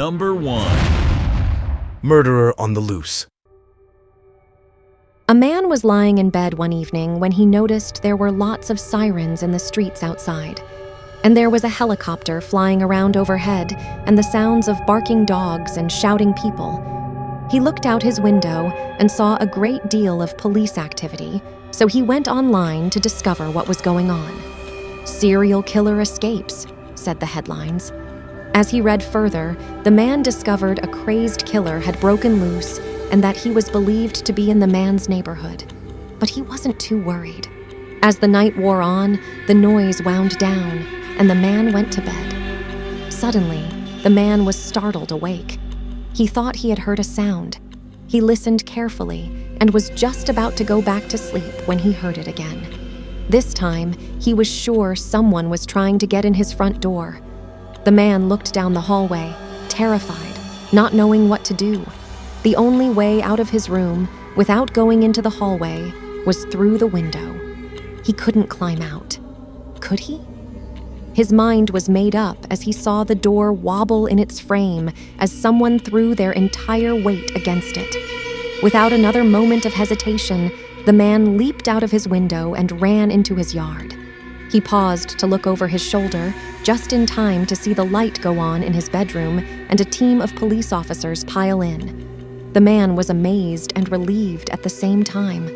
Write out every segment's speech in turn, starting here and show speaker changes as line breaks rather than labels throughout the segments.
Number 1.
Murderer on the loose.
A man was lying in bed one evening when he noticed there were lots of sirens in the streets outside. And there was a helicopter flying around overhead and the sounds of barking dogs and shouting people. He looked out his window and saw a great deal of police activity, so he went online to discover what was going on. "Serial killer escapes," said the headlines. As he read further, the man discovered a crazed killer had broken loose and that he was believed to be in the man's neighborhood. But he wasn't too worried. As the night wore on, the noise wound down, and the man went to bed. Suddenly, the man was startled awake. He thought he had heard a sound. He listened carefully and was just about to go back to sleep when he heard it again. This time, he was sure someone was trying to get in his front door. The man looked down the hallway, terrified, not knowing what to do. The only way out of his room, without going into the hallway, was through the window. He couldn't climb out. Could he? His mind was made up as he saw the door wobble in its frame as someone threw their entire weight against it. Without another moment of hesitation, the man leaped out of his window and ran into his yard. He paused to look over his shoulder, just in time to see the light go on in his bedroom and a team of police officers pile in. The man was amazed and relieved at the same time,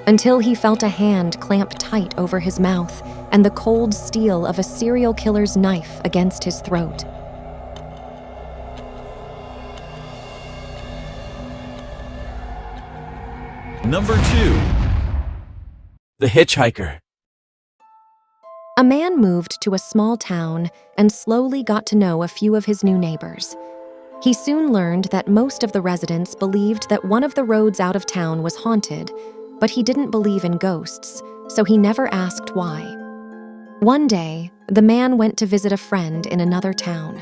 until he felt a hand clamp tight over his mouth and the cold steel of a serial killer's knife against his throat.
Number 2.
The hitchhiker.
A man moved to a small town and slowly got to know a few of his new neighbors. He soon learned that most of the residents believed that one of the roads out of town was haunted, but he didn't believe in ghosts, so he never asked why. One day, the man went to visit a friend in another town.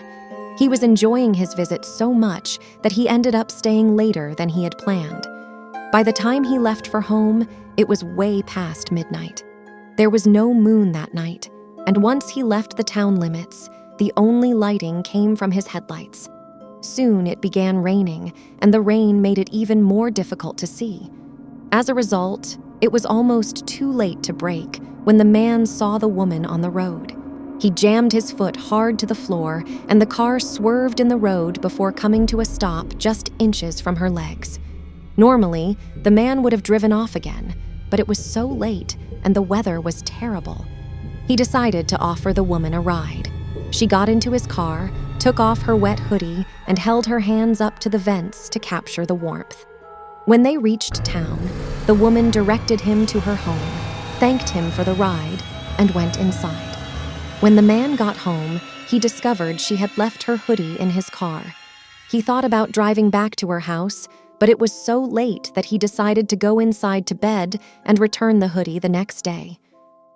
He was enjoying his visit so much that he ended up staying later than he had planned. By the time he left for home, it was way past midnight. There was no moon that night, and once he left the town limits, the only lighting came from his headlights. Soon it began raining, and the rain made it even more difficult to see. As a result, it was almost too late to brake when the man saw the woman on the road. He jammed his foot hard to the floor, and the car swerved in the road before coming to a stop just inches from her legs. Normally, the man would have driven off again, but it was so late and the weather was terrible. He decided to offer the woman a ride. She got into his car, took off her wet hoodie, and held her hands up to the vents to capture the warmth. When they reached town, the woman directed him to her home, thanked him for the ride, and went inside. When the man got home, he discovered she had left her hoodie in his car. He thought about driving back to her house, but it was so late that he decided to go inside to bed and return the hoodie the next day.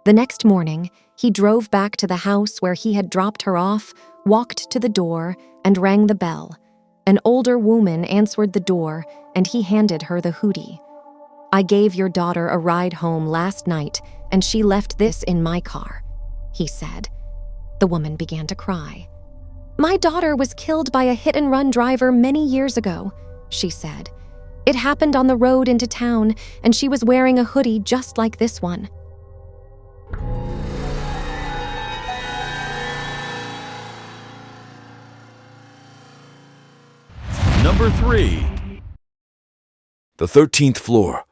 The next morning, he drove back to the house where he had dropped her off, walked to the door, and rang the bell. An older woman answered the door, and he handed her the hoodie. "I gave your daughter a ride home last night, and she left this in my car," he said. The woman began to cry. "My daughter was killed by a hit-and-run driver many years ago," she said. "It happened on the road into town, and she was wearing a hoodie just like this one."
Number 3.
The 13th floor.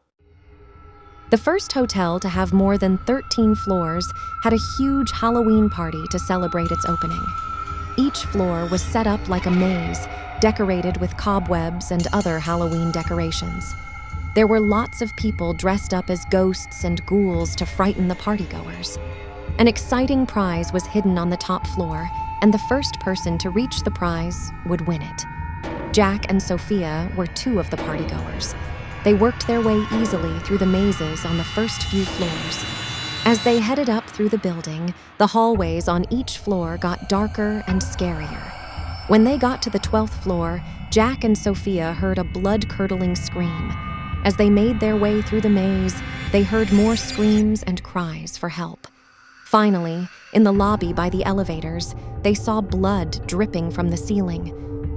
The first hotel to have more than 13 floors had a huge Halloween party to celebrate its opening. Each floor was set up like a maze, decorated with cobwebs and other Halloween decorations. There were lots of people dressed up as ghosts and ghouls to frighten the partygoers. An exciting prize was hidden on the top floor, and the first person to reach the prize would win it. Jack and Sophia were two of the partygoers. They worked their way easily through the mazes on the first few floors. As they headed up through the building, the hallways on each floor got darker and scarier. When they got to the 12th floor, Jack and Sophia heard a blood-curdling scream. As they made their way through the maze, they heard more screams and cries for help. Finally, in the lobby by the elevators, they saw blood dripping from the ceiling.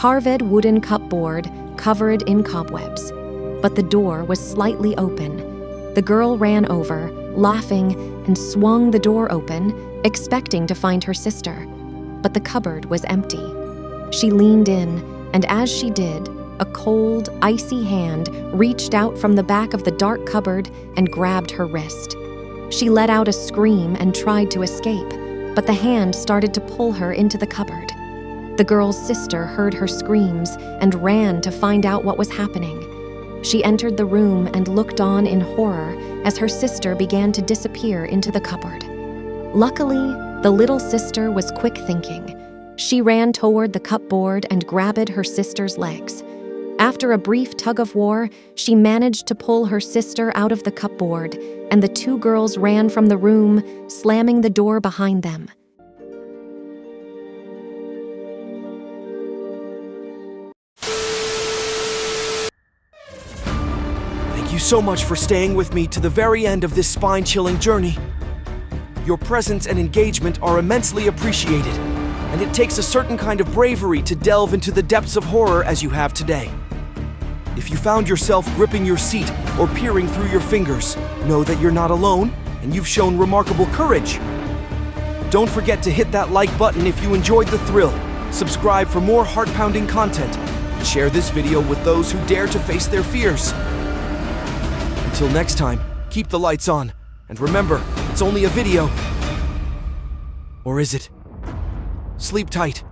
carved wooden cupboard covered in cobwebs. But the door was slightly open. The girl ran over, laughing, and swung the door open, expecting to find her sister. But the cupboard was empty. She leaned in, and as she did, a cold, icy hand reached out from the back of the dark cupboard and grabbed her wrist. She let out a scream and tried to escape, but the hand started to pull her into the cupboard. The girl's sister heard her screams and ran to find out what was happening. She entered the room and looked on in horror as her sister began to disappear into the cupboard. Luckily, the little sister was quick thinking. She ran toward the cupboard and grabbed her sister's legs. After a brief tug-of-war, she managed to pull her sister out of the cupboard, and the two girls ran from the room, slamming the door behind them.
Thank you so much for staying with me to the very end of this spine-chilling journey. Your presence and engagement are immensely appreciated, and it takes a certain kind of bravery to delve into the depths of horror as you have today. If you found yourself gripping your seat or peering through your fingers, know that you're not alone, and you've shown remarkable courage. Don't forget to hit that like button if you enjoyed the thrill, subscribe for more heart-pounding content, and share this video with those who dare to face their fears. Until next time, keep the lights on, and remember, it's only a video. Or is it? Sleep tight.